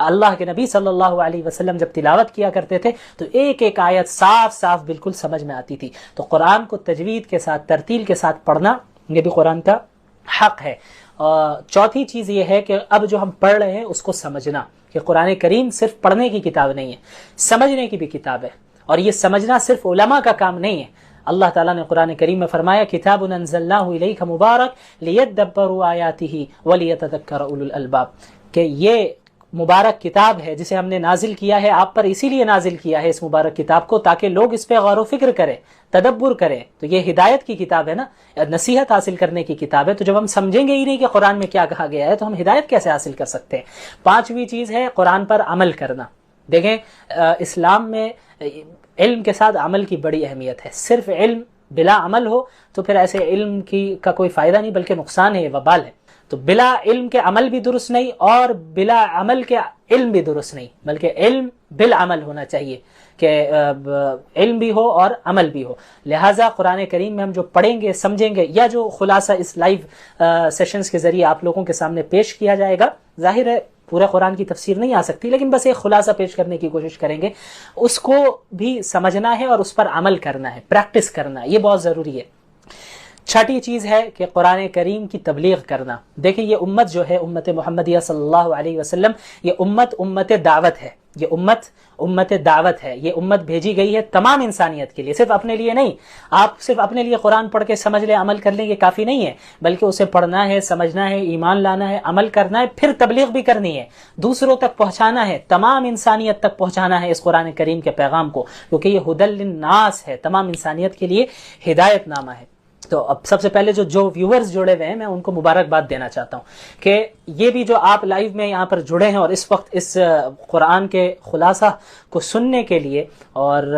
اللہ کے نبی صلی اللہ علیہ وسلم جب تلاوت کیا کرتے تھے تو ایک ایک آیت صاف صاف بالکل سمجھ میں آتی تھی. تو قرآن کو تجوید کے ساتھ ترتیل کے ساتھ پڑھنا یہ بھی قرآن کا حق ہے. چوتھی چیز یہ ہے کہ اب جو ہم پڑھ رہے ہیں اس کو سمجھنا، کہ قرآن کریم صرف پڑھنے کی کتاب نہیں ہے، سمجھنے کی بھی کتاب ہے. اور یہ سمجھنا صرف علماء کا کام نہیں ہے. اللہ تعالیٰ نے قرآن کریم میں فرمایا کتاب انزلناہ الیک مبارک لیدبروا آیاتہ ولیتذکر اولو الالباب، کہ یہ مبارک کتاب ہے جسے ہم نے نازل کیا ہے آپ پر، اسی لیے نازل کیا ہے اس مبارک کتاب کو تاکہ لوگ اس پہ غور و فکر کریں، تدبر کریں. تو یہ ہدایت کی کتاب ہے نا، نصیحت حاصل کرنے کی کتاب ہے. تو جب ہم سمجھیں گے ہی نہیں کہ قرآن میں کیا کہا گیا ہے تو ہم ہدایت کیسے حاصل کر سکتے ہیں؟ پانچویں چیز ہے قرآن پر عمل کرنا. دیکھیں اسلام میں علم کے ساتھ عمل کی بڑی اہمیت ہے. صرف علم بلا عمل ہو تو پھر ایسے علم کا کوئی فائدہ نہیں بلکہ نقصان ہے، وبال ہے. تو بلا علم کے عمل بھی درست نہیں اور بلا عمل کے علم بھی درست نہیں، بلکہ علم بالعمل ہونا چاہیے، کہ علم بھی ہو اور عمل بھی ہو. لہٰذا قرآن کریم میں ہم جو پڑھیں گے سمجھیں گے، یا جو خلاصہ اس لائیو سیشنز کے ذریعے آپ لوگوں کے سامنے پیش کیا جائے گا، ظاہر ہے پورے قرآن کی تفسیر نہیں آ سکتی لیکن بس ایک خلاصہ پیش کرنے کی کوشش کریں گے، اس کو بھی سمجھنا ہے اور اس پر عمل کرنا ہے، پریکٹس کرنا ہے، یہ بہت ضروری ہے. چھٹی چیز ہے کہ قرآن کریم کی تبلیغ کرنا. دیکھیں یہ امت جو ہے امت محمدیہ صلی اللہ علیہ وسلم، یہ امت دعوت ہے، یہ امت دعوت ہے. یہ امت بھیجی گئی ہے تمام انسانیت کے لیے، صرف اپنے لیے نہیں. آپ صرف اپنے لیے قرآن پڑھ کے سمجھ لیں عمل کر لیں یہ کافی نہیں ہے، بلکہ اسے پڑھنا ہے، سمجھنا ہے، ایمان لانا ہے، عمل کرنا ہے، پھر تبلیغ بھی کرنی ہے، دوسروں تک پہنچانا ہے، تمام انسانیت تک پہنچانا ہے اس قرآن کریم کے پیغام کو، کیونکہ یہ ہدی للناس ہے، تمام انسانیت کے لیے ہدایت نامہ ہے. تو اب سب سے پہلے جو ویورز جڑے ہوئے ہیں میں ان کو مبارکباد دینا چاہتا ہوں کہ یہ بھی جو آپ لائیو میں یہاں پر جڑے ہیں اور اس وقت اس قرآن کے خلاصہ کو سننے کے لیے اور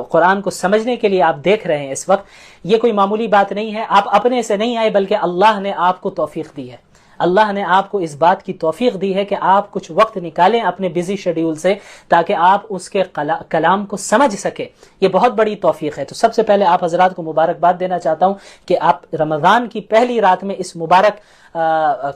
قرآن کو سمجھنے کے لیے آپ دیکھ رہے ہیں اس وقت، یہ کوئی معمولی بات نہیں ہے. آپ اپنے سے نہیں آئے بلکہ اللہ نے آپ کو توفیق دی ہے. اللہ نے آپ کو اس بات کی توفیق دی ہے کہ آپ کچھ وقت نکالیں اپنے بزی شیڈیول سے تاکہ آپ اس کے کلام کو سمجھ سکیں. یہ بہت بڑی توفیق ہے. تو سب سے پہلے آپ حضرات کو مبارکباد دینا چاہتا ہوں کہ آپ رمضان کی پہلی رات میں اس مبارک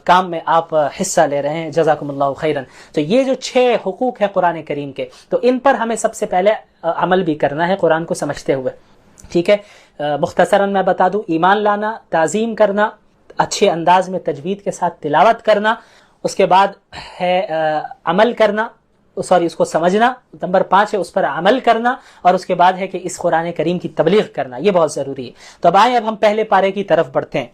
کام میں آپ حصہ لے رہے ہیں. جزاکم اللہ خیرن. تو یہ جو 6 حقوق ہیں قرآن کریم کے، تو ان پر ہمیں سب سے پہلے عمل بھی کرنا ہے قرآن کو سمجھتے ہوئے. ٹھیک ہے، مختصراً میں بتا دوں، ایمان لانا، تعظیم کرنا، اچھے انداز میں تجوید کے ساتھ تلاوت کرنا، اس کے بعد ہے عمل کرنا، اس کو سمجھنا، نمبر 5 ہے اس پر عمل کرنا، اور اس کے بعد ہے کہ اس قرآن کریم کی تبلیغ کرنا. یہ بہت ضروری ہے. تو اب آئیں، اب ہم پہلے پارے کی طرف بڑھتے ہیں.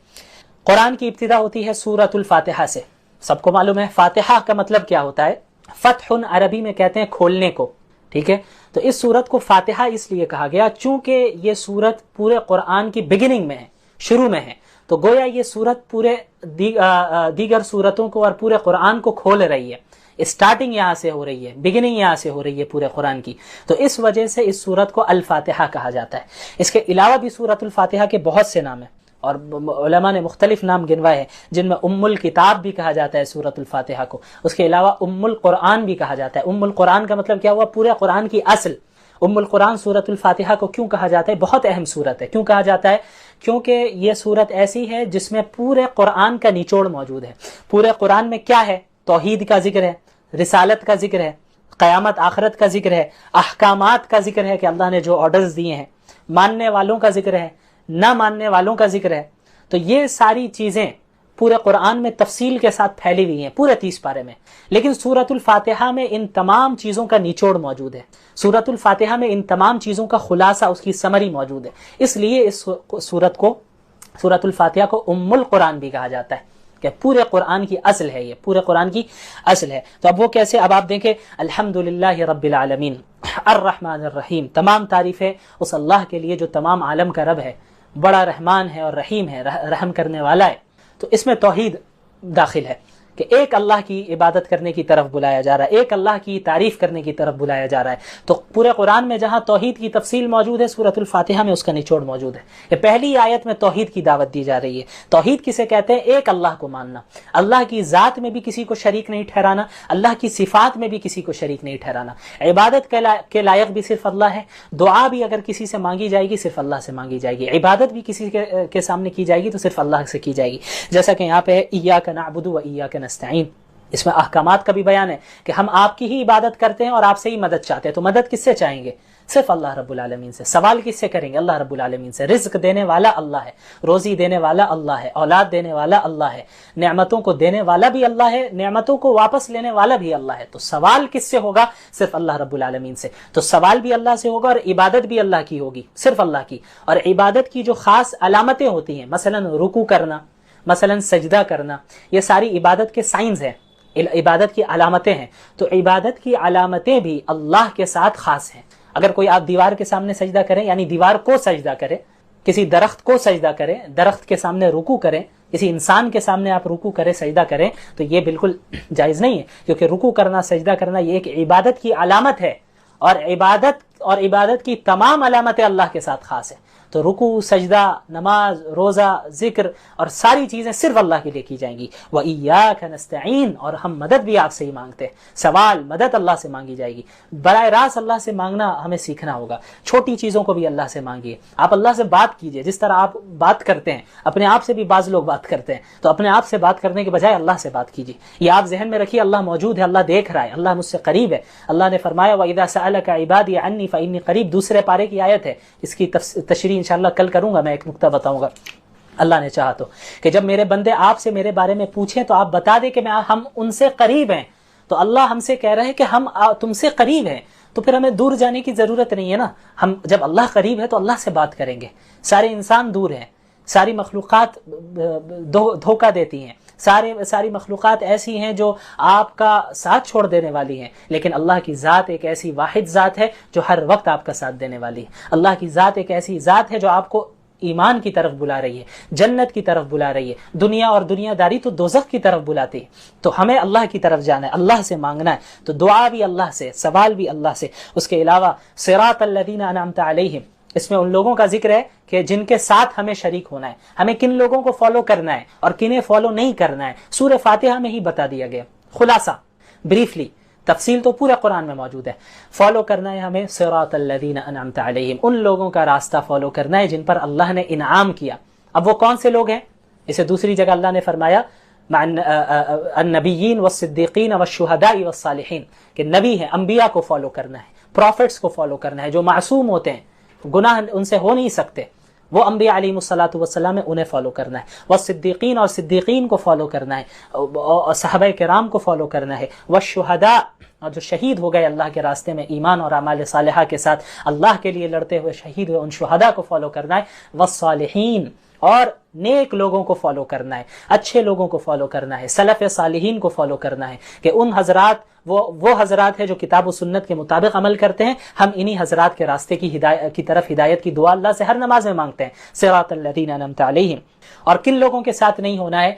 قرآن کی ابتدا ہوتی ہے سورۃ الفاتحہ سے. سب کو معلوم ہے فاتحہ کا مطلب کیا ہوتا ہے. فتح عربی میں کہتے ہیں کھولنے کو. ٹھیک ہے، تو اس سورت کو فاتحہ اس لیے کہا گیا چونکہ یہ سورت پورے قرآن کی بگننگ میں ہے، شروع میں ہے. تو گویا یہ سورت پورے دیگر سورتوں کو اور پورے قرآن کو کھول رہی ہے. اسٹارٹنگ یہاں سے ہو رہی ہے، بگننگ یہاں سے ہو رہی ہے پورے قرآن کی. تو اس وجہ سے اس سورت کو الفاتحہ کہا جاتا ہے. اس کے علاوہ بھی سورت الفاتحہ کے بہت سے نام ہیں اور علماء نے مختلف نام گنوائے ہیں، جن میں ام الکتاب بھی کہا جاتا ہے سورت الفاتحہ کو. اس کے علاوہ ام القرآن بھی کہا جاتا ہے. ام القرآن کا مطلب کیا ہوا؟ پورے قرآن کی اصل. ام القرآن سورت الفاتحہ کو کیوں کہا جاتا ہے؟ بہت اہم سورت ہے. کیوں کہا جاتا ہے؟ کیونکہ یہ سورت ایسی ہے جس میں پورے قرآن کا نچوڑ موجود ہے. پورے قرآن میں کیا ہے؟ توحید کا ذکر ہے، رسالت کا ذکر ہے، قیامت آخرت کا ذکر ہے، احکامات کا ذکر ہے کہ اللہ نے جو آرڈرز دیے ہیں، ماننے والوں کا ذکر ہے، نہ ماننے والوں کا ذکر ہے. تو یہ ساری چیزیں پورے قرآن میں تفصیل کے ساتھ پھیلی ہوئی ہیں پورے 30 پارے میں. لیکن سورۃ الفاتحہ میں ان تمام چیزوں کا نچوڑ موجود ہے. سورۃ الفاتحہ میں ان تمام چیزوں کا خلاصہ، اس کی سمری موجود ہے. اس لیے اس سورت کو، سورۃ الفاتحہ کو ام القرآن بھی کہا جاتا ہے کہ پورے قرآن کی اصل ہے، یہ پورے قرآن کی اصل ہے. تو اب وہ کیسے؟ اب آپ دیکھیں، الحمدللہ رب العالمین الرحمن الرحیم، تمام تعریفیں اس اللہ کے لیے جو تمام عالم کا رب ہے، بڑا رحمان ہے اور رحیم ہے، رحم کرنے والا ہے. تو اس میں توحید داخل ہے کہ ایک اللہ کی عبادت کرنے کی طرف بلایا جا رہا ہے، ایک اللہ کی تعریف کرنے کی طرف بلایا جا رہا ہے. تو پورے قرآن میں جہاں توحید کی تفصیل موجود ہے، سورۃ الفاتحہ میں اس کا نچوڑ موجود ہے. یہ پہلی آیت میں توحید کی دعوت دی جا رہی ہے. توحید کسے کہتے ہیں؟ ایک اللہ کو ماننا، اللہ کی ذات میں بھی کسی کو شریک نہیں ٹھہرانا، اللہ کی صفات میں بھی کسی کو شریک نہیں ٹھہرانا. عبادت کے لائق بھی صرف اللہ ہے. دعا بھی اگر کسی سے مانگی جائے گی صرف اللہ سے مانگی جائے گی. عبادت بھی کسی کے سامنے کی جائے گی تو صرف اللہ سے کی جائے گی. جیسا کہ یہاں پہ ہے ایاک نعبد و ایاک نستعین. اس میں احکامات کا بھی بیان ہے کہ ہم آپ کی ہی عبادت کرتے ہیں اور آپ سے ہی مدد چاہتے ہیں. تو مدد کس سے چاہیں گے؟ صرف اللہ رب العالمین سے. سوال کس سے کریں گے؟ اللہ رب العالمین سے. رزق دینے والا اللہ ہے، روزی دینے والا اللہ ہے، اولاد دینے والا اللہ ہے، نعمتوں کو دینے والا بھی اللہ ہے، نعمتوں کو واپس لینے والا بھی اللہ ہے. تو سوال کس سے ہوگا؟ صرف اللہ رب العالمین سے. تو سوال بھی اللہ سے ہوگا اور عبادت بھی اللہ کی ہوگی، صرف اللہ کی. اور عبادت کی جو خاص علامتیں ہوتی ہیں، مثلا رکوع کرنا، مثلا سجدہ کرنا، یہ ساری عبادت کے سائنز ہیں، عبادت کی علامتیں ہیں. تو عبادت کی علامتیں بھی اللہ کے ساتھ خاص ہیں. اگر کوئی آپ دیوار کے سامنے سجدہ کریں، یعنی دیوار کو سجدہ کریں، کسی درخت کو سجدہ کریں، درخت کے سامنے رکوع کریں، کسی انسان کے سامنے آپ رکوع کریں، سجدہ کریں، تو یہ بالکل جائز نہیں ہے. کیونکہ رکوع کرنا، سجدہ کرنا یہ ایک عبادت کی علامت ہے، اور عبادت کی تمام علامتیں اللہ کے ساتھ خاص ہیں. تو رکوع، سجدہ، نماز، روزہ، ذکر اور ساری چیزیں صرف اللہ کے لیے کی جائیں گی. وَإِيَّاكَ نَسْتَعِينُ، اور ہم مدد بھی آپ سے ہی مانگتے ہیں. سوال، مدد اللہ سے مانگی جائے گی. براہ راست اللہ سے مانگنا ہمیں سیکھنا ہوگا. چھوٹی چیزوں کو بھی اللہ سے مانگیے. آپ اللہ سے بات کیجئے جس طرح آپ بات کرتے ہیں. اپنے آپ سے بھی بعض لوگ بات کرتے ہیں، تو اپنے آپ سے بات کرنے کے بجائے اللہ سے بات کیجئے. یہ آپ ذہن میں رکھیے، اللہ موجود ہے، اللہ دیکھ رہا ہے، اللہ مجھ سے قریب ہے. اللہ نے فرمایا وَإِذَا سَأَلَكَ عِبَادِي عَنِّي فَإِنِّي قَرِيب، دوسرے پارے کی آیت ہے. اس کی تشریح انشاءاللہ کل کروں گا. میں ایک نقطہ بتاؤں گا اللہ نے چاہا تو، کہ جب میرے بندے آپ سے میرے بارے میں پوچھیں تو آپ بتا دیں کہ ہم ان سے قریب ہیں. تو اللہ ہم سے کہہ رہے ہیں کہ ہم تم سے قریب ہیں، تو پھر ہمیں دور جانے کی ضرورت نہیں ہے نا. ہم جب اللہ قریب ہے تو اللہ سے بات کریں گے. سارے انسان دور ہیں، ساری مخلوقات دھوکہ دیتی ہیں، ساری مخلوقات ایسی ہیں جو آپ کا ساتھ چھوڑ دینے والی ہیں، لیکن اللہ کی ذات ایک ایسی واحد ذات ہے جو ہر وقت آپ کا ساتھ دینے والی ہے. اللہ کی ذات ایک ایسی ذات ہے جو آپ کو ایمان کی طرف بلا رہی ہے، جنت کی طرف بلا رہی ہے. دنیا اور دنیا داری تو دوزخ کی طرف بلاتی ہے. تو ہمیں اللہ کی طرف جانا ہے، اللہ سے مانگنا ہے. تو دعا بھی اللہ سے، سوال بھی اللہ سے. اس کے علاوہ صراط الذین انعمت علیہم، اس میں ان لوگوں کا ذکر ہے کہ جن کے ساتھ ہمیں شریک ہونا ہے. ہمیں کن لوگوں کو فالو کرنا ہے اور کنہیں فالو نہیں کرنا ہے، سورہ فاتحہ میں ہی بتا دیا گیا. خلاصہ، بریفلی، تفصیل تو پورے قرآن میں موجود ہے. فالو کرنا ہے ہمیں صراط الذین انعمت علیہم، ان لوگوں کا راستہ فالو کرنا ہے جن پر اللہ نے انعام کیا. اب وہ کون سے لوگ ہیں؟ اسے دوسری جگہ اللہ نے فرمایا النبیین والصدیقین والشہداء والصالحین، کہ نبی ہیں، انبیاء کو فالو کرنا ہے، پروفٹس کو فالو کرنا ہے جو معصوم ہوتے ہیں، گناہ ان سے ہو نہیں سکتے. وہ انبیاء علیہ الصلوۃ والسلام انہیں فالو کرنا ہے. والصدیقین، اور صدیقین کو فالو کرنا ہے، اور صحابہ کرام کو فالو کرنا ہے. والشہداء، اور جو شہید ہو گئے اللہ کے راستے میں ایمان اور اعمال صالحہ کے ساتھ اللہ کے لیے لڑتے ہوئے شہید ہوئے، ان شہداء کو فالو کرنا ہے. والصالحین، اور نیک لوگوں کو فالو کرنا ہے، اچھے لوگوں کو فالو کرنا ہے، سلف صالحین کو فالو کرنا ہے، کہ ان حضرات وہ حضرات ہیں جو کتاب و سنت کے مطابق عمل کرتے ہیں. ہم انہی حضرات کے راستے کی طرف ہدایت کی دعا اللہ سے ہر نماز میں مانگتے ہیں، صراط الذین انعمت علیہم. اور کن لوگوں کے ساتھ نہیں ہونا ہے؟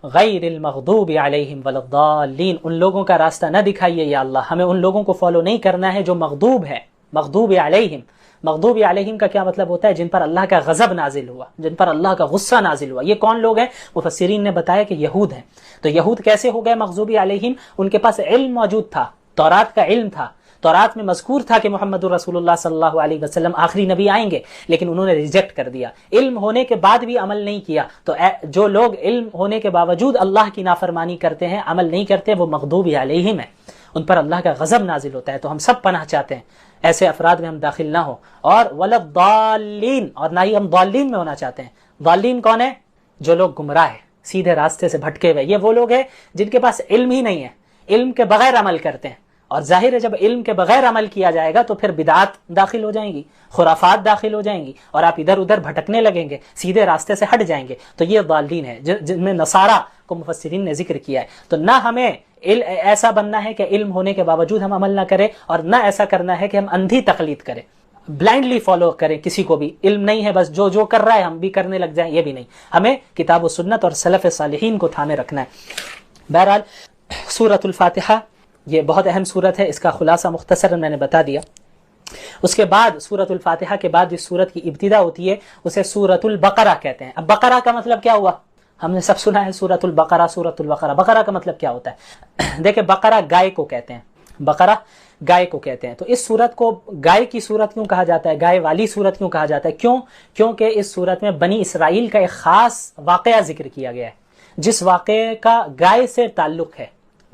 غیر المغضوب علیہم ولا الضالین، ان لوگوں کا راستہ نہ دکھائیے یا اللہ. ہمیں ان لوگوں کو فالو نہیں کرنا ہے جو مغضوب ہے، مغضوب علیہم. مغضوب علیہم کا کیا مطلب ہوتا ہے؟ جن پر اللہ کا غضب نازل ہوا، جن پر اللہ کا غصہ نازل ہوا. یہ کون لوگ ہیں؟ مفسرین نے بتایا کہ یہود ہیں. تو یہود کیسے ہو گئے مغضوب علیہم؟ ان کے پاس علم موجود تھا، تورات کا علم تھا، تورات میں مذکور تھا کہ محمد رسول اللہ صلی اللہ علیہ وسلم آخری نبی آئیں گے، لیکن انہوں نے ریجیکٹ کر دیا. علم ہونے کے بعد بھی عمل نہیں کیا. تو جو لوگ علم ہونے کے باوجود اللہ کی نافرمانی کرتے ہیں، عمل نہیں کرتے، وہ مغضوب علیہم ہیں، ان پر اللہ کا غضب نازل ہوتا ہے. تو ہم سب پناہ چاہتے ہیں ایسے افراد میں ہم داخل نہ ہو. اور ولا الضالین، اور نہ ہی ہم ضالین میں ہونا چاہتے ہیں. ضالین کون ہے؟ جو لوگ گمراہ ہیں، سیدھے راستے سے بھٹکے ہوئے. یہ وہ لوگ ہیں جن کے پاس علم ہی نہیں ہے، علم کے بغیر عمل کرتے ہیں. اور ظاہر ہے جب علم کے بغیر عمل کیا جائے گا تو پھر بدعات داخل ہو جائیں گی، خرافات داخل ہو جائیں گی، اور آپ ادھر ادھر بھٹکنے لگیں گے، سیدھے راستے سے ہٹ جائیں گے. تو یہ ضالین ہے جن میں نصارہ کو مفسرین نے ذکر کیا ہے. تو نہ ہمیں ایسا بننا ہے کہ علم ہونے کے باوجود ہم عمل نہ کریں، اور نہ ایسا کرنا ہے کہ ہم اندھی تقلید کریں، بلائنڈلی فالو کریں کسی کو بھی. علم نہیں ہے بس جو کر رہا ہے ہم بھی کرنے لگ جائیں، یہ بھی نہیں. ہمیں کتاب و سنت اور سلف صالحین کو تھامے رکھنا ہے. بہرحال سورۃ الفاتحہ یہ بہت اہم سورت ہے، اس کا خلاصہ مختصراً میں نے بتا دیا. اس کے بعد سورۃ الفاتحہ کے بعد جس سورت کی ابتدا ہوتی ہے اسے سورۃ البقرہ کہتے ہیں. اب بقرہ کا مطلب کیا ہوا؟ ہم نے سب سنا ہے سورۃ البقرہ، سورۃ البقرہ. بقرہ کا مطلب کیا ہوتا ہے؟ دیکھیں، بقرہ گائے کو کہتے ہیں، بقرہ گائے کو کہتے ہیں. تو اس سورت کو گائے کی سورت کیوں کہا جاتا ہے؟ گائے والی سورت کیوں کہا جاتا ہے؟ کیونکہ اس سورت میں بنی اسرائیل کا ایک خاص واقعہ ذکر کیا گیا ہے، جس واقعے کا گائے سے تعلق ہے.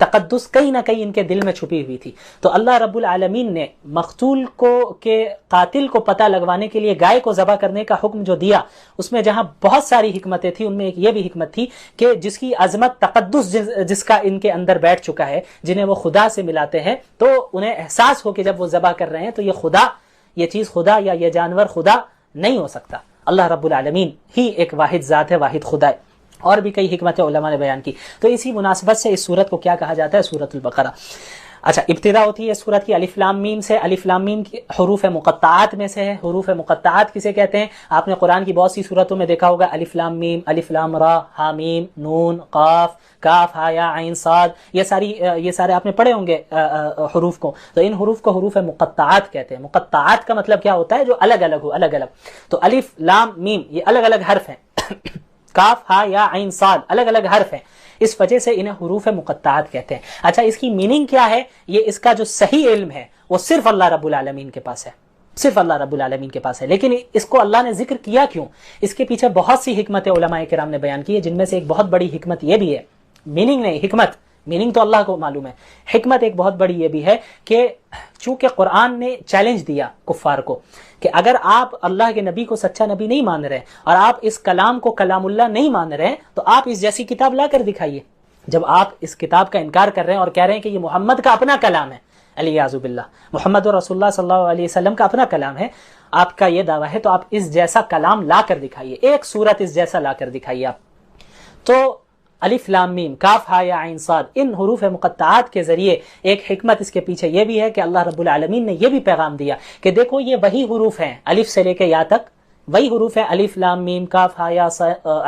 تقدس کہیں نہ کہیں ان کے دل میں چھپی ہوئی تھی. تو اللہ رب العالمین نے مقتول کو کے قاتل کو پتہ لگوانے کے لیے گائے کو ذبح کرنے کا حکم جو دیا، اس میں جہاں بہت ساری حکمتیں تھیں، ان میں ایک یہ بھی حکمت تھی کہ جس کی عظمت تقدس جس کا ان کے اندر بیٹھ چکا ہے، جنہیں وہ خدا سے ملاتے ہیں، تو انہیں احساس ہو کہ جب وہ ذبح کر رہے ہیں تو یہ خدا، یہ چیز خدا یا یہ جانور خدا نہیں ہو سکتا. اللہ رب العالمین ہی ایک واحد ذات ہے، واحد خدا ہے. اور بھی کئی حکمتیں علماء نے بیان کی. تو اسی مناسبت سے اس سورت کو کیا کہا جاتا ہے؟ سورۃ البقرہ. اچھا، ابتدا ہوتی ہے سورت کی الف لام میم سے. الف لام میم حروف مقطعات میں سے ہے. حروف مقطعات کسے کہتے ہیں؟ آپ نے قرآن کی بہت سی سورتوں میں دیکھا ہوگا الف لام میم، الف لام را، ہا میم، نون، قاف، کاف، ہا یا عین صاد، یہ سارے آپ نے پڑھے ہوں گے حروف کو. تو ان حروف کو حروف مقطعات کہتے ہیں. مقطعات کا مطلب کیا ہوتا ہے؟ جو الگ الگ ہو، الگ الگ. تو الف لام میم یہ الگ الگ حرف ہیں. کاف، ہا یا عین صاد الگ الگ حرف ہیں، اس وجہ سے انہیں حروف مقطعات کہتے ہیں. اچھا، اس کی میننگ کیا ہے؟ یہ اس کا جو صحیح علم ہے وہ صرف اللہ رب العالمین کے پاس ہے، صرف اللہ رب العالمین کے پاس ہے. لیکن اس کو اللہ نے ذکر کیا کیوں؟ اس کے پیچھے بہت سی حکمتیں علماء کرام نے بیان کی ہے، جن میں سے ایک بہت بڑی حکمت یہ بھی ہے، میننگ نہیں، حکمت. میننگ تو اللہ کو معلوم ہے، حکمت ایک بہت بڑی یہ بھی ہے کہ چونکہ قرآن نے چیلنج دیا کفار کو کہ اگر آپ اللہ کے نبی کو سچا نبی نہیں مان رہے اور آپ اس کلام کو کلام اللہ نہیں مان رہے تو آپ اس جیسی کتاب لا کر دکھائیے. جب آپ اس کتاب کا انکار کر رہے ہیں اور کہہ رہے ہیں کہ یہ محمد کا اپنا کلام ہے، الیاذ باللہ، محمد رسول اللہ صلی اللہ علیہ وسلم کا اپنا کلام ہے، آپ کا یہ دعویٰ ہے، تو آپ اس جیسا کلام لا کر دکھائیے، ایک سورت اس جیسا لا کر دکھائیے آپ. تو الف لام میم، کاف، ہا یا عین صاد، ان حروف مقطعات کے ذریعے ایک حکمت اس کے پیچھے یہ بھی ہے کہ اللہ رب العالمین نے یہ بھی پیغام دیا کہ دیکھو یہ وہی حروف ہیں، الف سے لے کے یا تک وہی حروف ہیں، الف لام میم کاف ہا یا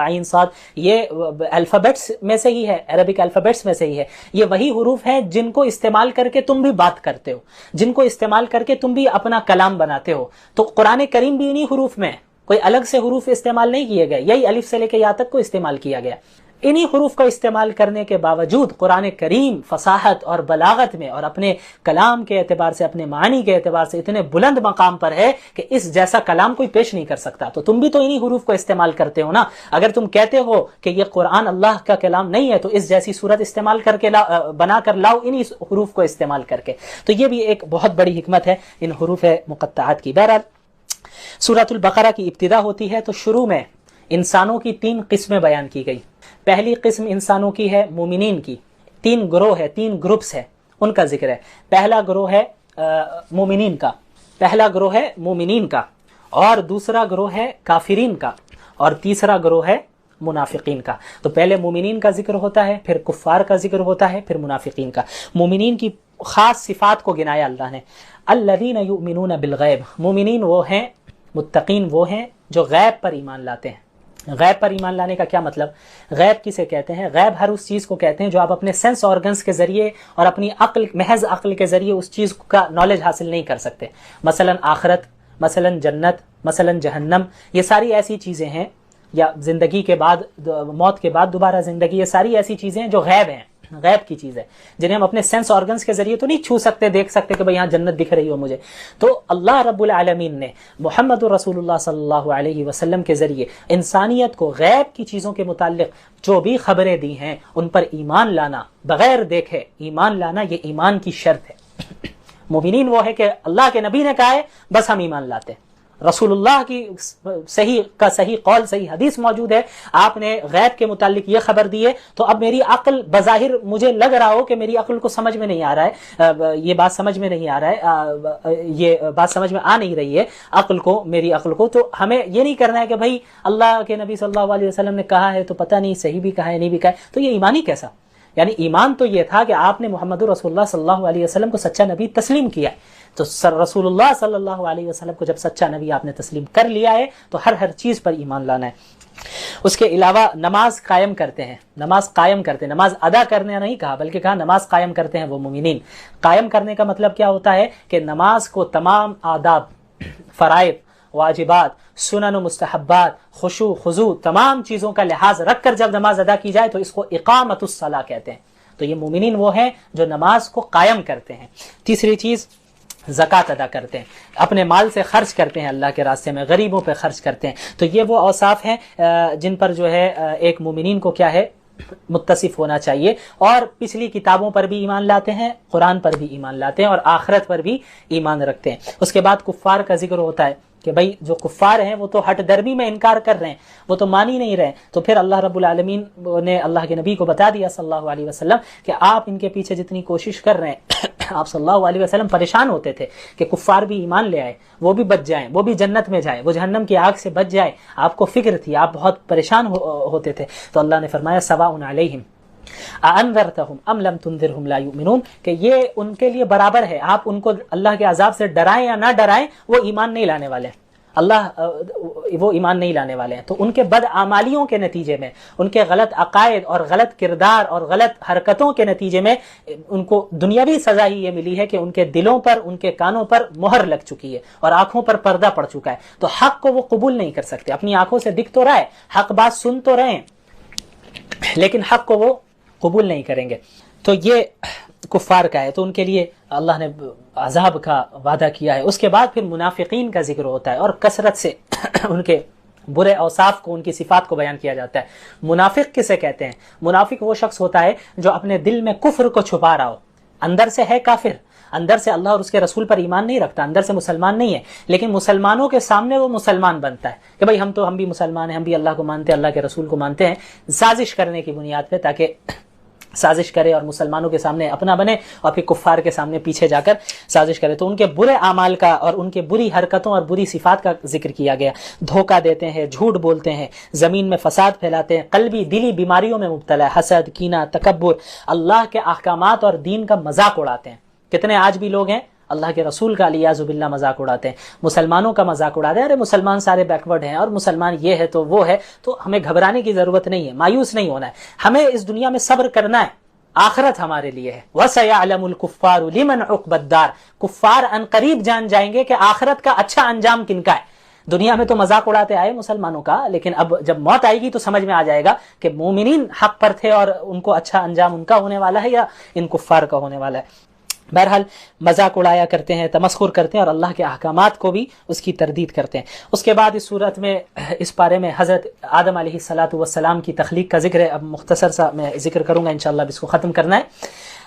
عین صاد، یہ الفابیٹس میں سے ہی ہے، عربک الفابیٹس میں سے ہی ہے. یہ وہی حروف ہیں جن کو استعمال کر کے تم بھی بات کرتے ہو، جن کو استعمال کر کے تم بھی اپنا کلام بناتے ہو. تو قرآن کریم بھی انہی حروف میں، کوئی الگ سے حروف استعمال نہیں کیے گئے، یہی الف سے لے کے یا تک کو استعمال کیا گیا. انہی حروف کو استعمال کرنے کے باوجود قرآن کریم فصاحت اور بلاغت میں اور اپنے کلام کے اعتبار سے، اپنے معنی کے اعتبار سے اتنے بلند مقام پر ہے کہ اس جیسا کلام کوئی پیش نہیں کر سکتا. تو تم بھی تو انہی حروف کو استعمال کرتے ہو نا. اگر تم کہتے ہو کہ یہ قرآن اللہ کا کلام نہیں ہے تو اس جیسی صورت استعمال کر کے بنا کر لاؤ انہی حروف کو استعمال کر کے. تو یہ بھی ایک بہت بڑی حکمت ہے ان حروف مقطعات کی. بہرحال سورۃ البقرہ کی ابتدا ہوتی ہے تو شروع میں انسانوں کی 3 قسمیں بیان کی گئی. پہلی قسم انسانوں کی ہے مومنین کی. 3 گروہ ہے، 3 گروپس ہے، ان کا ذکر ہے. پہلا گروہ ہے مومنین کا، پہلا گروہ ہے مومنین کا، اور دوسرا گروہ ہے کافرین کا، اور تیسرا گروہ ہے منافقین کا. تو پہلے مومنین کا ذکر ہوتا ہے، پھر کفار کا ذکر ہوتا ہے، پھر منافقین کا. مومنین کی خاص صفات کو گنایا اللہ نے. الذین یؤمنون بالغیب، مومنین وہ ہیں، متقین وہ ہیں جو غیب پر ایمان لاتے ہیں. غیب پر ایمان لانے کا کیا مطلب؟ غیب کسے کہتے ہیں؟ غیب ہر اس چیز کو کہتے ہیں جو آپ اپنے سینس آرگنز کے ذریعے اور اپنی عقل، محض عقل کے ذریعے اس چیز کا نالج حاصل نہیں کر سکتے. مثلا آخرت، مثلا جنت، مثلا جہنم، یہ ساری ایسی چیزیں ہیں، یا زندگی کے بعد، موت کے بعد دوبارہ زندگی، یہ ساری ایسی چیزیں ہیں جو غیب ہیں، غیب کی چیز ہے، جنہیں ہم اپنے سینس آرگنز کے ذریعے تو نہیں چھو سکتے، دیکھ سکتے کہ بھئی یہاں جنت دکھ رہی ہو مجھے. تو اللہ رب العالمین نے محمد رسول اللہ صلی اللہ علیہ وسلم کے ذریعے انسانیت کو غیب کی چیزوں کے متعلق جو بھی خبریں دی ہیں ان پر ایمان لانا، بغیر دیکھے ایمان لانا، یہ ایمان کی شرط ہے. مومنین وہ ہے کہ اللہ کے نبی نے کہا ہے بس ہم ایمان لاتے ہیں. رسول اللہ کی صحیح قول، صحیح حدیث موجود ہے، آپ نے غیب کے متعلق یہ خبر دی ہے، تو اب میری عقل بظاہر مجھے لگ رہا ہو کہ میری عقل کو سمجھ میں نہیں آ رہا ہے، یہ بات سمجھ میں نہیں آ رہا ہے، یہ بات سمجھ میں آ نہیں رہی ہے عقل کو، میری عقل کو. تو ہمیں یہ نہیں کرنا ہے کہ بھائی اللہ کے نبی صلی اللہ علیہ وسلم نے کہا ہے تو پتہ نہیں صحیح بھی کہا ہے نہیں بھی کہا ہے. تو یہ ایمان ہی کیسا؟ یعنی ایمان تو یہ تھا کہ آپ نے محمد رسول اللہ صلی اللہ علیہ وسلم کو سچا نبی تسلیم کیا ہے. تو رسول اللہ صلی اللہ علیہ وسلم کو جب سچا نبی آپ نے تسلیم کر لیا ہے تو ہر چیز پر ایمان لانا ہے. اس کے علاوہ نماز قائم کرتے ہیں، نماز قائم کرتے ہیں، نماز ادا کرنے نہیں کہا بلکہ کہا نماز قائم کرتے ہیں وہ مومنین. قائم کرنے کا مطلب کیا ہوتا ہے کہ نماز کو تمام آداب، فرائض، واجبات، سنن و مستحبات، خشوع خضوع، تمام چیزوں کا لحاظ رکھ کر جب نماز ادا کی جائے تو اس کو اقامت الصلاۃ کہتے ہیں. تو یہ مومنین وہ ہیں جو نماز کو قائم کرتے ہیں. تیسری چیز زکوٰۃ ادا کرتے ہیں، اپنے مال سے خرچ کرتے ہیں اللہ کے راستے میں، غریبوں پہ خرچ کرتے ہیں. تو یہ وہ اوصاف ہیں جن پر جو ہے ایک مومنین کو کیا ہے، متصف ہونا چاہیے، اور پچھلی کتابوں پر بھی ایمان لاتے ہیں، قرآن پر بھی ایمان لاتے ہیں، اور آخرت پر بھی ایمان رکھتے ہیں۔ اس کے بعد کفار کا ذکر ہوتا ہے کہ بھائی جو کفار ہیں وہ تو ہٹ درمی میں انکار کر رہے ہیں، وہ تو مان ہی نہیں رہے، تو پھر اللہ رب العالمین نے اللہ کے نبی کو بتا دیا صلی اللہ علیہ وسلم کہ آپ ان کے پیچھے جتنی کوشش کر رہے ہیں آپ صلی اللہ علیہ وسلم پریشان ہوتے تھے کہ کفار بھی ایمان لے آئے، وہ بھی بچ جائیں، وہ بھی جنت میں جائیں، وہ جہنم کی آگ سے بچ جائے، آپ کو فکر تھی، آپ بہت پریشان ہوتے تھے۔ تو اللہ نے فرمایا سواء علیہم اانذرتہم ام لم تنذرہم لا یؤمنون، کہ یہ ان کے لیے برابر ہے، آپ ان کو اللہ کے عذاب سے ڈرائیں یا نہ ڈرائیں، وہ ایمان نہیں لانے والے ہیں، وہ ایمان نہیں لانے والے ہیں۔ تو ان کے بدعمالیوں کے نتیجے میں، ان کے غلط عقائد اور غلط کردار اور غلط حرکتوں کے نتیجے میں ان کو دنیاوی سزا ہی یہ ملی ہے کہ ان کے دلوں پر، ان کے کانوں پر مہر لگ چکی ہے اور آنکھوں پر پردہ پڑ چکا ہے، تو حق کو وہ قبول نہیں کر سکتے۔ اپنی آنکھوں سے دکھ تو رہا ہے، حق بات سن تو رہے ہیں، لیکن حق کو وہ قبول نہیں کریں گے۔ تو یہ کفار کا ہے، تو ان کے لیے اللہ نے عذاب کا وعدہ کیا ہے۔ اس کے بعد پھر منافقین کا ذکر ہوتا ہے، اور کثرت سے ان کے برے اوصاف کو، ان کی صفات کو بیان کیا جاتا ہے۔ منافق کسے کہتے ہیں؟ منافق وہ شخص ہوتا ہے جو اپنے دل میں کفر کو چھپا رہا ہو، اندر سے ہے کافر، اندر سے اللہ اور اس کے رسول پر ایمان نہیں رکھتا، اندر سے مسلمان نہیں ہے، لیکن مسلمانوں کے سامنے وہ مسلمان بنتا ہے کہ بھائی ہم بھی مسلمان ہیں، ہم بھی اللہ کو مانتے ہیں، اللہ کے رسول کو مانتے ہیں، سازش کرنے کی بنیاد پہ، تاکہ سازش کرے اور مسلمانوں کے سامنے اپنا بنے اور پھر کفار کے سامنے پیچھے جا کر سازش کرے۔ تو ان کے برے اعمال کا اور ان کے بری حرکتوں اور بری صفات کا ذکر کیا گیا۔ دھوکہ دیتے ہیں، جھوٹ بولتے ہیں، زمین میں فساد پھیلاتے ہیں، قلبی دلی بیماریوں میں مبتلا ہے، حسد، کینہ، تکبر، اللہ کے احکامات اور دین کا مذاق اڑاتے ہیں۔ کتنے آج بھی لوگ ہیں اللہ کے رسول کا علیاذ باللہ مذاق اڑاتے ہیں، مسلمانوں کا مذاق اڑاتے ہیں، ارے مسلمان سارے بیکورڈ ہیں اور مسلمان یہ ہے تو وہ ہے۔ تو ہمیں گھبرانے کی ضرورت نہیں ہے، مایوس نہیں ہونا ہے، ہمیں اس دنیا میں صبر کرنا ہے، آخرت ہمارے لیے ہے۔ وَسَيَعْلَمُ الْكُفَّارُ لِمَنْ عُقْبَى الدَّارِ، کفار ان قریب جان جائیں گے کہ آخرت کا اچھا انجام کن کا ہے۔ دنیا میں تو مذاق اڑاتے آئے مسلمانوں کا، لیکن اب جب موت آئے گی تو سمجھ میں آ جائے گا کہ مومنین حق پر تھے اور ان کو اچھا انجام ان کا ہونے والا ہے یا ان کفار کا ہونے والا ہے۔ بہرحال مذاق اڑایا کرتے ہیں، تمسخر کرتے ہیں اور اللہ کے احکامات کو بھی اس کی تردید کرتے ہیں۔ اس کے بعد اس صورت میں، اس پارے میں حضرت آدم علیہ السلام کی تخلیق کا ذکر ہے۔ اب مختصر سا میں ذکر کروں گا، انشاءاللہ اب اس کو ختم کرنا ہے۔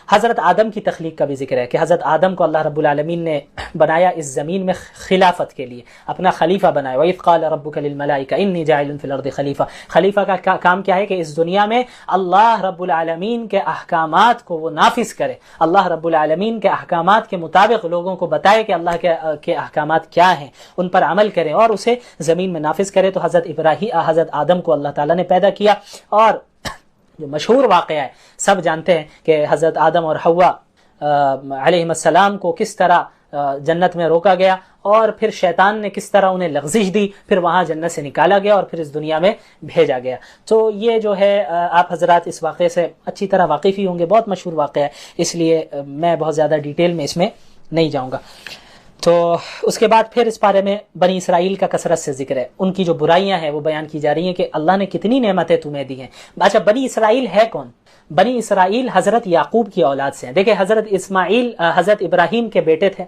حضرت آدم کی تخلیق کا بھی ذکر ہے کہ حضرت آدم کو اللہ رب العالمین نے بنایا اس زمین میں خلافت کے لیے، اپنا خلیفہ بنایا۔ وَإِذْ قَالَ رَبُّكَ لِلْمَلَائِكَةِ إِنِّي جَاعِلٌ فِي الْأَرْضِ خلیفہ۔ خلیفہ کا کام کیا ہے کہ اس دنیا میں اللہ رب العالمین کے احکامات کو وہ نافذ کرے، اللہ رب العالمین کے احکامات کے مطابق لوگوں کو بتائے کہ اللہ کے احکامات کیا ہیں، ان پر عمل کرے اور اسے زمین میں نافذ کرے۔ تو حضرت آدم کو اللہ تعالیٰ نے پیدا کیا، اور جو مشہور واقعہ ہے سب جانتے ہیں کہ حضرت آدم اور حوا علیہ السلام کو کس طرح جنت میں روکا گیا، اور پھر شیطان نے کس طرح انہیں لغزش دی، پھر وہاں جنت سے نکالا گیا اور پھر اس دنیا میں بھیجا گیا۔ تو یہ جو ہے آپ حضرات اس واقعے سے اچھی طرح واقف ہی ہوں گے، بہت مشہور واقعہ ہے، اس لیے میں بہت زیادہ ڈیٹیل میں اس میں نہیں جاؤں گا۔ تو اس کے بعد پھر اس بارے میں بنی اسرائیل کا کثرت سے ذکر ہے، ان کی جو برائیاں ہیں وہ بیان کی جا رہی ہیں کہ اللہ نے کتنی نعمتیں تمہیں دی ہیں۔ اچھا، بنی اسرائیل ہے کون؟ بنی اسرائیل حضرت یعقوب کی اولاد سے ہیں۔ دیکھیں، حضرت اسماعیل حضرت ابراہیم کے بیٹے تھے،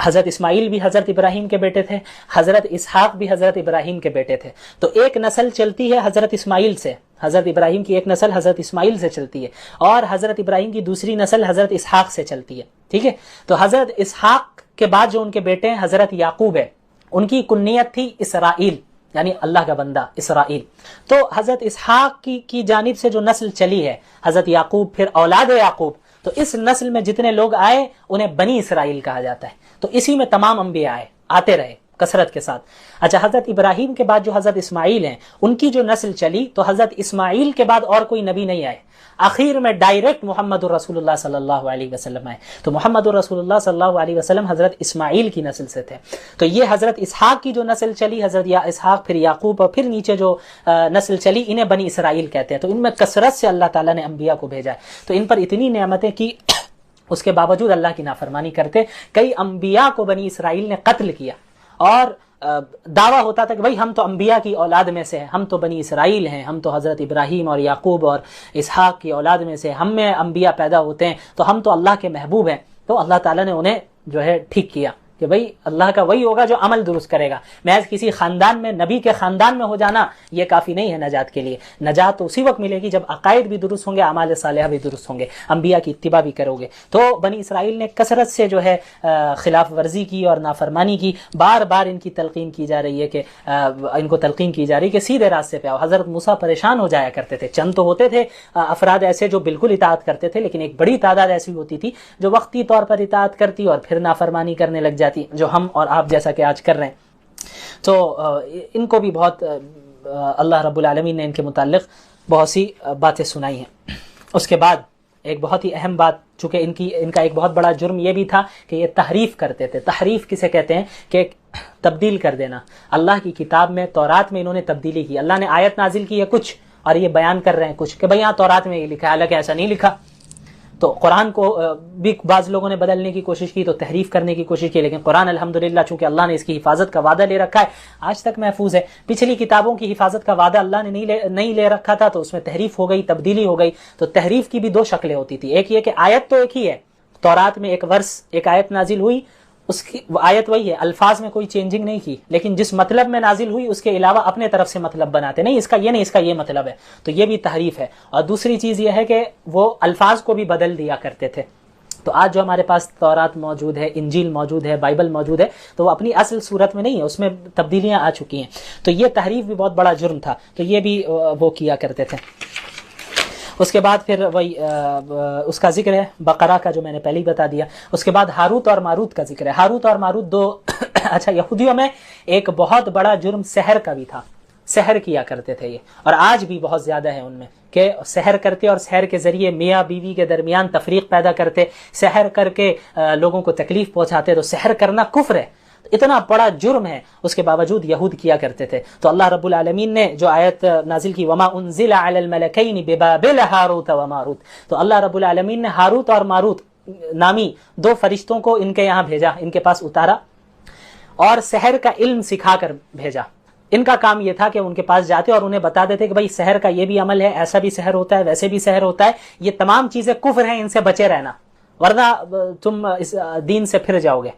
حضرت اسماعیل بھی حضرت ابراہیم کے بیٹے تھے، حضرت اسحاق بھی حضرت ابراہیم کے بیٹے تھے۔ تو ایک نسل چلتی ہے حضرت اسماعیل سے، حضرت ابراہیم کی ایک نسل حضرت اسماعیل سے چلتی ہے، اور حضرت ابراہیم کی دوسری نسل حضرت اسحاق سے چلتی ہے، ٹھیک ہے۔ تو حضرت اسحاق کے بعد جو ان کے بیٹے ہیں حضرت یعقوب ہے، ان کی کنیت تھی اسرائیل، یعنی اللہ کا بندہ اسرائیل۔ تو حضرت اسحاق کی جانب سے جو نسل چلی ہے حضرت یعقوب، پھر اولاد یعقوب، تو اس نسل میں جتنے لوگ آئے انہیں بنی اسرائیل کہا جاتا ہے۔ تو اسی میں تمام انبیاء آتے رہے کثرت کے ساتھ۔ اچھا، حضرت ابراہیم کے بعد جو حضرت اسماعیل ہیں، ان کی جو نسل چلی، تو حضرت اسماعیل کے بعد اور کوئی نبی نہیں آئے، آخر میں ڈائریکٹ محمد الرسول اللہ صلی اللہ علیہ وسلم آئے۔ تو محمد الرسول اللہ صلی اللہ علیہ وسلم حضرت اسماعیل کی نسل سے تھے۔ تو یہ حضرت اسحاق کی جو نسل چلی، حضرت اسحاق، پھر یعقوب، اور پھر نیچے جو نسل چلی، انہیں بنی اسرائیل کہتے ہیں۔ تو ان میں کثرت سے اللہ تعالیٰ نے انبیاء کو بھیجا ہے۔ تو ان پر اتنی نعمتیں کی، اس کے باوجود اللہ کی نافرمانی کرتے، کئی انبیاء کو بنی اسرائیل نے قتل کیا، اور دعویٰ ہوتا تھا کہ بھائی ہم تو انبیاء کی اولاد میں سے ہیں، ہم تو بنی اسرائیل ہیں، ہم تو حضرت ابراہیم اور یعقوب اور اسحاق کی اولاد میں سے، ہم میں انبیاء پیدا ہوتے ہیں، تو ہم تو اللہ کے محبوب ہیں۔ تو اللہ تعالیٰ نے انہیں جو ہے ٹھیک کیا کہ بھئی اللہ کا وہی ہوگا جو عمل درست کرے گا. محض کسی خاندان میں, نبی کے خاندان میں ہو جانا یہ کافی نہیں ہے نجات کے لیے. نجات تو اسی وقت ملے گی جب عقائد بھی درست ہوں گے, اعمال صالحہ بھی درست ہوں گے, انبیاء کی اتباع بھی کرو گے. تو بنی اسرائیل نے کثرت سے جو ہے خلاف ورزی کی اور نافرمانی کی. بار بار ان کی تلقین کی جا رہی ہے کہ ان کو تلقین کی جا رہی ہے کہ سیدھے راستے پہ آؤ. حضرت موسیٰ پریشان ہو جایا کرتے تھے. چند تو ہوتے تھے افراد ایسے جو بالکل اطاعت کرتے تھے, لیکن ایک بڑی تعداد ایسی ہوتی تھی جو وقتی طور پر اطاعت کرتی اور پھر نافرمانی کرنے لگ جاتی, جو ہم اور آپ جیسا کہ آج کر رہے ہیں. تو ان کو بھی بہت اللہ رب العالمین نے ان کے متعلق بہت سی باتیں سنائی ہیں. اس کے بعد ایک بہت ہی اہم بات, چونکہ ان کا ایک بہت بڑا جرم یہ بھی تھا کہ یہ تحریف کرتے تھے. تحریف کسے کہتے ہیں؟ کہ تبدیل کر دینا. اللہ کی کتاب میں تورات میں انہوں نے تبدیلی کی. اللہ نے آیت نازل کی ہے کچھ اور یہ بیان کر رہے ہیں کچھ کہ بھئی یہاں تورات میں یہ لکھا ہے, حالانکہ ایسا نہیں لکھا. تو قرآن کو بھی بعض لوگوں نے بدلنے کی کوشش کی, تو تحریف کرنے کی کوشش کی, لیکن قرآن الحمدللہ چونکہ اللہ نے اس کی حفاظت کا وعدہ لے رکھا ہے آج تک محفوظ ہے. پچھلی کتابوں کی حفاظت کا وعدہ اللہ نے نہیں لے رکھا تھا, تو اس میں تحریف ہو گئی, تبدیلی ہو گئی. تو تحریف کی بھی دو شکلیں ہوتی تھی. ایک یہ کہ آیت تو ایک ہی ہے, تورات میں ایک ورس, ایک آیت نازل ہوئی, اس کی آیت وہی ہے, الفاظ میں کوئی چینجنگ نہیں کی, لیکن جس مطلب میں نازل ہوئی اس کے علاوہ اپنے طرف سے مطلب بناتے, نہیں اس کا یہ نہیں, اس کا یہ مطلب ہے. تو یہ بھی تحریف ہے. اور دوسری چیز یہ ہے کہ وہ الفاظ کو بھی بدل دیا کرتے تھے. تو آج جو ہمارے پاس تورات موجود ہے, انجیل موجود ہے, بائبل موجود ہے, تو وہ اپنی اصل صورت میں نہیں ہے, اس میں تبدیلیاں آ چکی ہیں. تو یہ تحریف بھی بہت بڑا جرم تھا, تو یہ بھی وہ کیا کرتے تھے. اس کے بعد پھر وہی اس کا ذکر ہے بقرہ کا جو میں نے پہلے ہی بتا دیا. اس کے بعد ہاروت اور ماروت کا ذکر ہے. ہاروت اور ماروت دو اچھا, یہودیوں میں ایک بہت بڑا جرم سحر کا بھی تھا. سحر کیا کرتے تھے یہ, اور آج بھی بہت زیادہ ہے ان میں, کہ سحر کرتے اور سحر کے ذریعے میاں بیوی کے درمیان تفریق پیدا کرتے, سحر کر کے لوگوں کو تکلیف پہنچاتے. تو سحر کرنا کفر ہے, اتنا بڑا جرم ہے, اس کے باوجود یہود کیا کرتے تھے. تو اللہ رب العالمین نے جو آیت نازل کی وما انزل علی الملکین ببابل ہاروت و ماروت, تو اللہ رب العالمین نے ہاروت اور ماروت نامی دو فرشتوں کو ان کے یہاں بھیجا, ان کے پاس اتارا اور سحر کا علم سکھا کر بھیجا. ان کا کام یہ تھا کہ ان کے پاس جاتے اور انہیں بتا دیتے کہ بھائی سحر کا یہ بھی عمل ہے, ایسا بھی سحر ہوتا ہے, ویسے بھی سحر ہوتا ہے, یہ تمام چیزیں کفر ہیں, ان سے بچے رہنا ورنہ تم اس دین سے پھر جاؤ گے.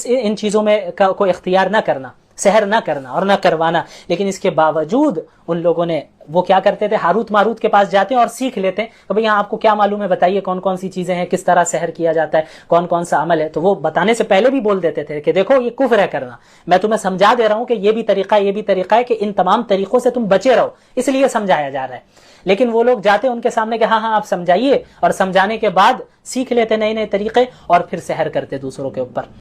ان چیزوں میں کوئی اختیار نہ کرنا, سحر نہ کرنا اور نہ کروانا. لیکن اس کے باوجود ان لوگوں نے وہ کیا کرتے تھے, ہاروت ماروت کے پاس جاتے ہیں اور سیکھ لیتے ہیں کہ بھئی آپ کو کیا معلوم ہے, بتائیے کون کون سی چیزیں ہیں, کس طرح سحر کیا جاتا ہے, کون کون سا عمل ہے. تو وہ بتانے سے پہلے بھی بول دیتے تھے کہ دیکھو یہ کفر ہے کرنا, میں تمہیں سمجھا دے رہا ہوں کہ یہ بھی طریقہ یہ بھی طریقہ ہے, کہ ان تمام طریقوں سے تم بچے رہو, اس لیے سمجھایا جا رہا ہے. لیکن وہ لوگ جاتے ان کے سامنے کہ ہاں آپ سمجھائیے, اور سمجھانے کے بعد سیکھ لیتے نئے نئے طریقے اور پھر سحر کرتے دوسروں کے اوپر.